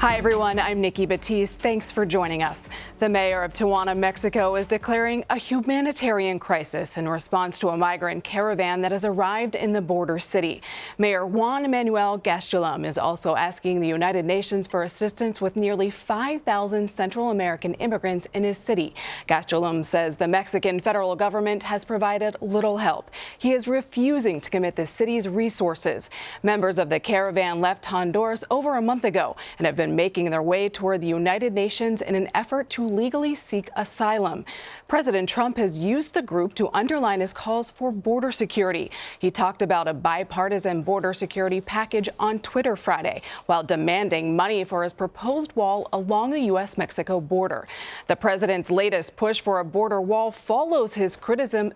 Hi, everyone. I'm Nikki Batiste. Thanks for joining us. The mayor of Tijuana, Mexico, is declaring a humanitarian crisis in response to a migrant caravan that has arrived in the border city. Mayor Juan Manuel Gastelum is also asking the United Nations for assistance with nearly 5,000 Central American immigrants in his city. Gastelum says the Mexican federal government has provided little help. He is refusing to commit the city's resources. Members of the caravan left Honduras over a month ago and have been making their way toward the United Nations in an effort to legally seek asylum. President Trump has used the group to underline his calls for border security. He talked about a bipartisan border security package on Twitter Friday, while demanding money for his proposed wall along the U.S.-Mexico border. The president's latest push for a border wall follows his criticism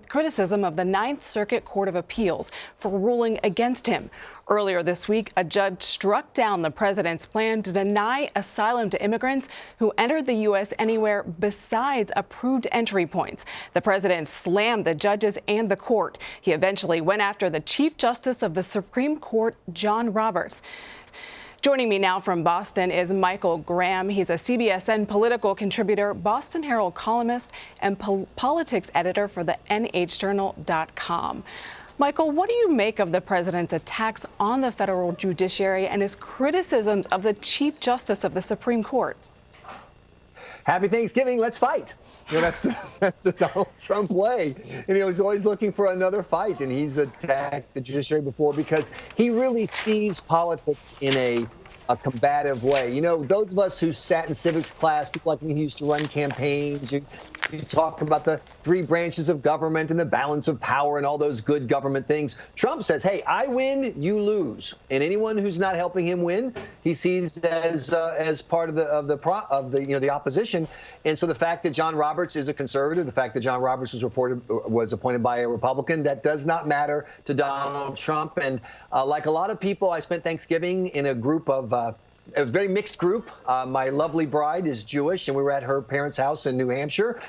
of the Ninth Circuit Court of Appeals for ruling against him. Earlier this week, a judge struck down the president's plan to deny asylum to immigrants who entered the U.S. anywhere besides approved entry points. The president slammed the judges and the court. He eventually went after the Chief Justice of the Supreme Court, John Roberts. Joining me now from Boston is Michael Graham. He's a CBSN political contributor, Boston Herald columnist, and politics editor for the NHJournal.com. Michael, what do you make of the president's attacks on the federal judiciary and his criticisms of the Chief Justice of the Supreme Court? Happy Thanksgiving, let's fight. You know, that's the Donald Trump way. And he was always looking for another fight, and he's attacked the judiciary before because he really sees politics in a combative way. You know, those of us who sat in civics class, people like me who used to run campaigns, you talk about the three branches of government and the balance of power and all those good government things. Trump says, hey, I win, you lose. And anyone who's not helping him win, he sees as part of the opposition. And so the fact that John Roberts is a conservative, the fact that John Roberts was appointed by a Republican, that does not matter to Donald Trump. And like a lot of people, I spent Thanksgiving in a group of a very mixed group. My lovely bride is Jewish, and we were at her parents' house in New Hampshire.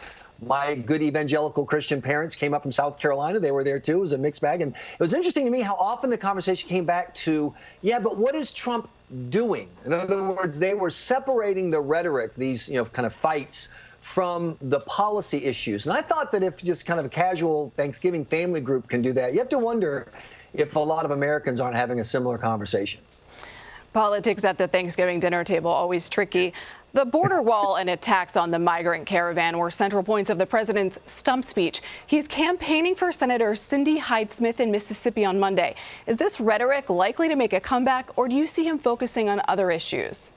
My good evangelical Christian parents came up from South Carolina. They were there, too. It was a mixed bag. And it was interesting to me how often the conversation came back to, yeah, but what is Trump doing? In other words, they were separating the rhetoric, these kind of fights, from the policy issues. And I thought that if just kind of a casual Thanksgiving family group can do that, you have to wonder if a lot of Americans aren't having a similar conversation. Politics at the Thanksgiving dinner table, always tricky. The border wall and attacks on the migrant caravan were central points of the president's stump speech. He's campaigning for Senator Cindy HydeSmith in Mississippi on Monday. Is this rhetoric likely to make a comeback, or do you see him focusing on other issues?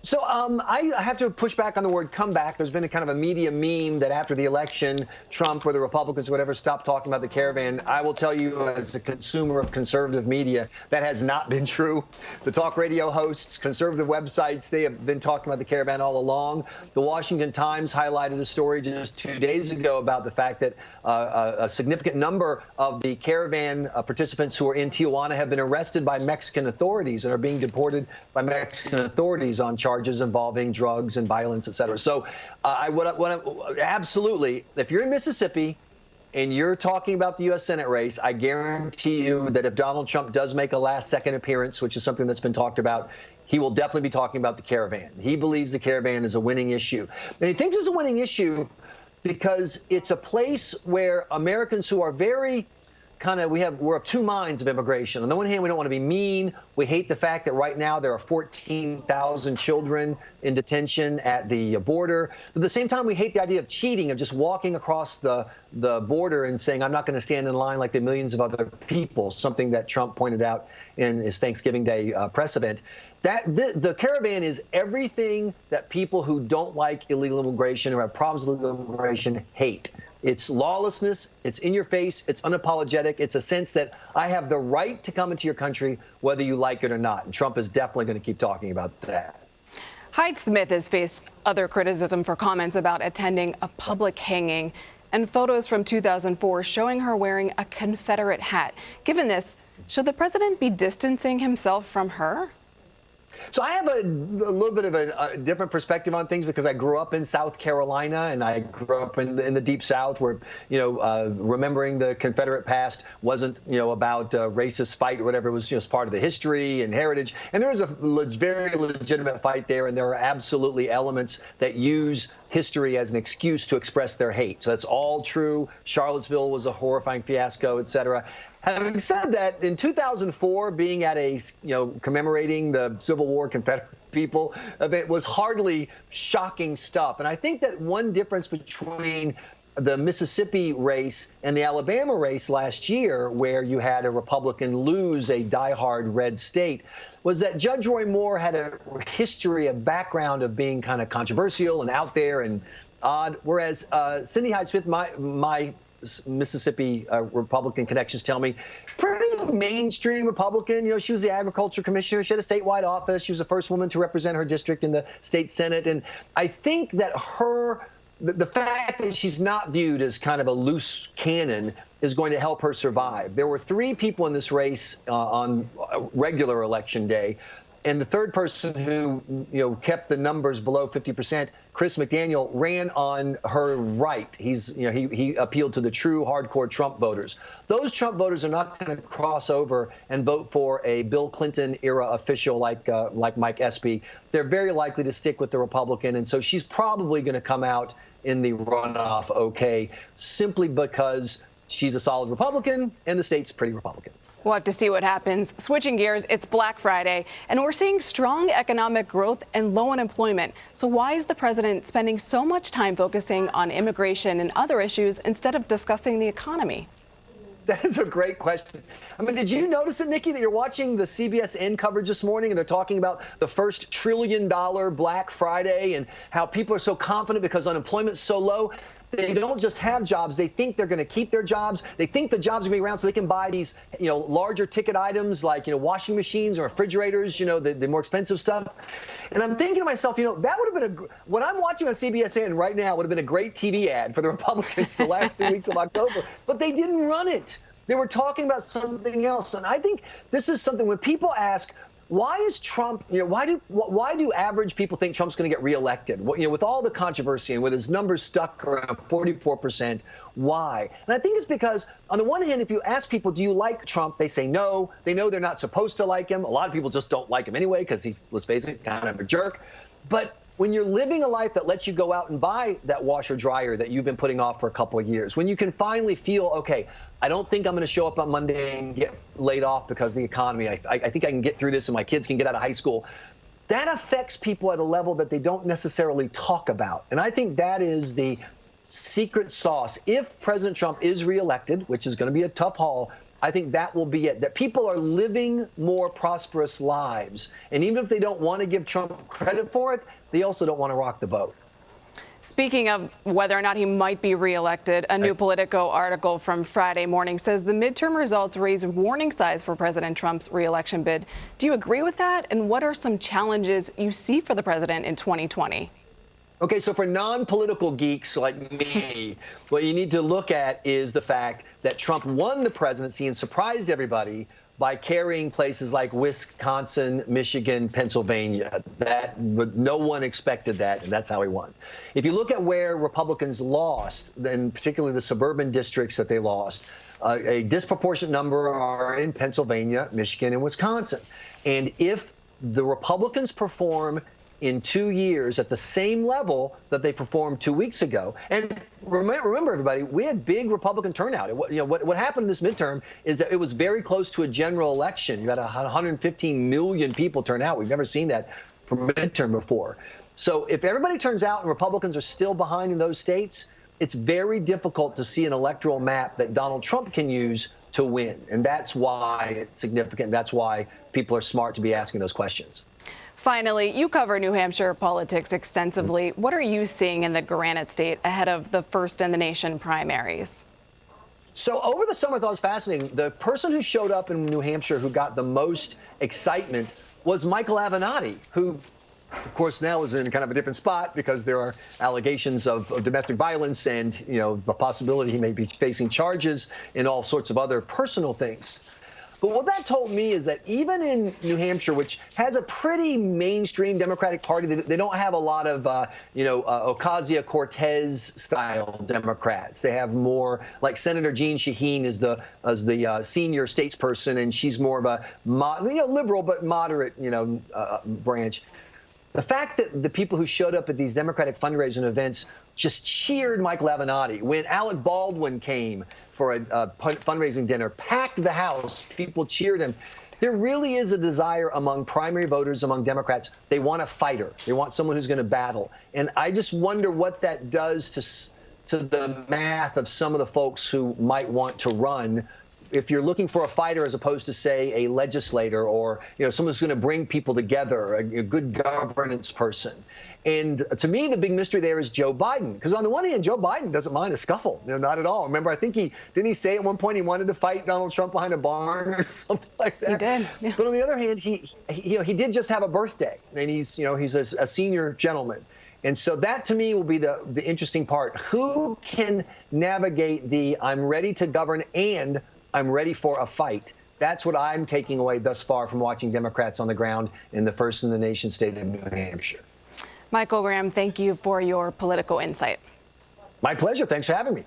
So I have to push back on the word comeback. There's been a kind of a media meme that after the election, Trump or the Republicans or whatever stopped talking about the caravan. I will tell you, as a consumer of conservative media, that has not been true. The talk radio hosts, conservative websites, they have been talking about the caravan all along. The Washington Times highlighted a story just 2 days ago about the fact that a significant number of the caravan participants who are in Tijuana have been arrested by Mexican authorities and are being deported by Mexican authorities on charges involving drugs and violence, et cetera. So I would absolutely, if you're in Mississippi and you're talking about the U.S. Senate race, I guarantee you that if Donald Trump does make a last-second appearance, which is something that's been talked about, he will definitely be talking about the caravan. He believes the caravan is a winning issue. And he thinks it's a winning issue because it's a place where Americans who are very we're of two minds of immigration. On the one hand, we don't want to be mean. We hate the fact that right now there are 14,000 children in detention at the border. But at the same time, we hate the idea of cheating, of just walking across the border and saying, I'm not going to stand in line like the millions of other people, something that Trump pointed out in his Thanksgiving Day press event. The caravan is everything that people who don't like illegal immigration or have problems with illegal immigration hate. It's lawlessness, it's in your face, it's unapologetic, it's a sense that I have the right to come into your country whether you like it or not. And Trump is definitely going to keep talking about that. HydeSmith has faced other criticism for comments about attending a public hanging and photos from 2004 showing her wearing a Confederate hat. Given this, should the president be distancing himself from her? So I have a little bit of a different perspective on things because I grew up in South Carolina and I grew up in the Deep South where, remembering the Confederate past wasn't, about a racist fight or whatever. It was just part of the history and heritage. And there was a very legitimate fight there. And there are absolutely elements that use history as an excuse to express their hate. So that's all true. Charlottesville was a horrifying fiasco, et cetera. Having said that, in 2004, being at a, commemorating the Civil War Confederate people event was hardly shocking stuff. And I think that one difference between the Mississippi race and the Alabama race last year, where you had a Republican lose a diehard red state, was that Judge Roy Moore had a history, a background of being kind of controversial and out there and odd, whereas Cindy HydeSmith, my Mississippi Republican connections tell me, pretty mainstream Republican. She was the agriculture commissioner. She had a statewide office. She was the first woman to represent her district in the state Senate. And I think that the fact that she's not viewed as kind of a loose cannon is going to help her survive. There were 3 people in this race on regular election day. And the third person who, kept the numbers below 50%, Chris McDaniel, ran on her right. He appealed to the true hardcore Trump voters. Those Trump voters are not going to cross over and vote for a Bill Clinton era official like Mike Espy. They're very likely to stick with the Republican. And so she's probably going to come out in the runoff okay, simply because she's a solid Republican and the state's pretty Republican. We'll have to see what happens. Switching gears, it's Black Friday, and we're seeing strong economic growth and low unemployment. So why is the president spending so much time focusing on immigration and other issues instead of discussing the economy? That is a great question. I mean, did you notice it, Nikki, that you're watching the CBSN coverage this morning and they're talking about the first $1 trillion Black Friday and how people are so confident because unemployment's so low? They don't just have jobs. They think they're going to keep their jobs. They think the jobs are going to be around so they can buy these, larger ticket items like, washing machines or refrigerators, the more expensive stuff. And I'm thinking to myself, that would have been what I'm watching on CBSN right now would have been a great TV ad for the Republicans the last 2 weeks of October. But they didn't run it. They were talking about something else. And I think this is something when people ask, why is Trump, why do average people think Trump's going to get reelected? With all the controversy and with his numbers stuck around 44%, why? And I think it's because, on the one hand, if you ask people, do you like Trump? They say no. They know they're not supposed to like him. A lot of people just don't like him anyway because he, let's face it, kind of a jerk. But when you're living a life that lets you go out and buy that washer dryer that you've been putting off for a couple of years, when you can finally feel, okay, I don't think I'm going to show up on Monday and get laid off because of the economy. I think I can get through this and my kids can get out of high school. That affects people at a level that they don't necessarily talk about. And I think that is the secret sauce. If President Trump is reelected, which is going to be a tough haul, I think that will be it, that people are living more prosperous lives. And even if they don't want to give Trump credit for it, they also don't want to rock the boat. Speaking of whether or not he might be reelected, a new Politico article from Friday morning says the midterm results raise warning signs for President Trump's reelection bid. Do you agree with that? And what are some challenges you see for the president in 2020? Okay, so for non-political geeks like me, what you need to look at is the fact that Trump won the presidency and surprised everybody by carrying places like Wisconsin, Michigan, Pennsylvania. No one expected that, and that's how he won. If you look at where Republicans lost, and particularly the suburban districts that they lost, a disproportionate number are in Pennsylvania, Michigan, and Wisconsin. And if the Republicans perform in 2 years at the same level that they performed 2 weeks ago. And remember, everybody, we had big Republican turnout. What happened in this midterm is that it was very close to a general election. You had 115 million people turn out. We've never seen that from a midterm before. So if everybody turns out and Republicans are still behind in those states, it's very difficult to see an electoral map that Donald Trump can use to win. And that's why it's significant. That's why people are smart to be asking those questions. Finally, you cover New Hampshire politics extensively. What are you seeing in the Granite State ahead of the first in the nation primaries? So over the summer, I thought it was fascinating. The person who showed up in New Hampshire who got the most excitement was Michael Avenatti, who, of course, now is in kind of a different spot because there are allegations of domestic violence and, the possibility he may be facing charges and all sorts of other personal things. But what that told me is that even in New Hampshire, which has a pretty mainstream Democratic Party, they don't have a lot of, Ocasio-Cortez style Democrats. They have more like Senator Jean Shaheen is the senior statesperson, and she's more of a liberal but moderate branch. The fact that the people who showed up at these Democratic fundraising events just cheered Michael Avenatti. When Alec Baldwin came for a fundraising dinner, packed the house, people cheered him. There really is a desire among primary voters, among Democrats. They want a fighter. They want someone who's going to battle. And I just wonder what that does to the math of some of the folks who might want to run. If you're looking for a fighter as opposed to, say, a legislator or someone who's going to bring people together, a good governance person. And to me, the big mystery there is Joe Biden, because on the one hand, Joe Biden doesn't mind a scuffle, not at all. Remember, I think didn't he say at one point he wanted to fight Donald Trump behind a barn or something like that? He did. Yeah. But on the other hand, he did just have a birthday, and he's a senior gentleman. And so that, to me, will be the interesting part. Who can navigate the I'm ready to govern and I'm ready for a fight? That's what I'm taking away thus far from watching Democrats on the ground in the first in the nation state of New Hampshire. Michael Graham, thank you for your political insight. My pleasure. Thanks for having me.